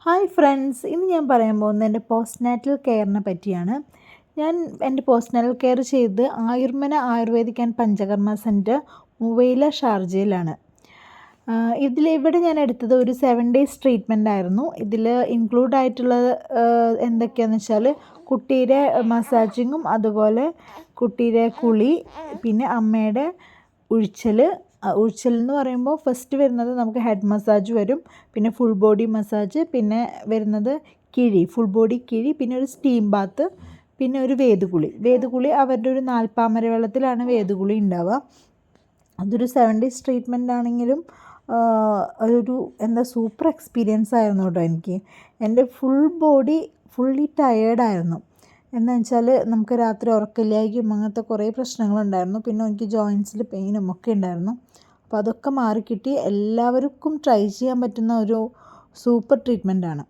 Hi friends, ഇന്ന് ഞാൻ പറയാൻ പോകുന്നത് എൻ്റെ പോസ്റ്റ്നാറ്റൽ കെയറിനെ പറ്റിയാണ്. ഞാൻ എൻ്റെ പോസ്റ്റ്നാറ്റൽ കെയർ ചെയ്ത് ayurvedic and panchakarma centre Muwaileh ഷാർജയിലാണ്. ഇവിടെ ഞാൻ എടുത്തത് ഒരു 7 days ട്രീറ്റ്മെൻ്റ് ആയിരുന്നു. ഇതിൽ ഇൻക്ലൂഡ് ആയിട്ടുള്ളത് എന്തൊക്കെയാണെന്ന് വെച്ചാൽ കുട്ടിയുടെ മസാജിങ്ങും അതുപോലെ കുട്ടിയുടെ കുളി, പിന്നെ അമ്മയുടെ ഉഴിച്ചൽ എന്ന് പറയുമ്പോൾ ഫസ്റ്റ് വരുന്നത് നമുക്ക് ഹെഡ് മസാജ് വരും, പിന്നെ ഫുൾ ബോഡി മസാജ്, പിന്നെ വരുന്നത് ഫുൾ ബോഡി കിഴി, പിന്നെ ഒരു സ്റ്റീം ബാത്ത്, പിന്നെ ഒരു വേദുകുളി അവരുടെ ഒരു 4 വെള്ളത്തിലാണ് വേദുകുളി ഉണ്ടാവുക. അതൊരു 7 days ട്രീറ്റ്മെൻ്റ് ആണെങ്കിലും ഒരു സൂപ്പർ എക്സ്പീരിയൻസ് ആയിരുന്നു കേട്ടോ. എനിക്ക് എൻ്റെ ഫുൾ ബോഡി ഫുള്ളി ടയേർഡായിരുന്നു. എന്താണെന്ന് വെച്ചാൽ നമുക്ക് രാത്രി ഉറക്കമില്ലായ്കയും അങ്ങനത്തെ കുറേ പ്രശ്നങ്ങളുണ്ടായിരുന്നു. പിന്നെ എനിക്ക് ജോയിൻസിൽ പെയിനും ഒക്കെ ഉണ്ടായിരുന്നു. അപ്പോൾ അതൊക്കെ മാറിക്കിട്ടി. എല്ലാവർക്കും ട്രൈ ചെയ്യാൻ പറ്റുന്ന ഒരു സൂപ്പർ ട്രീറ്റ്മെൻറ്റാണ്.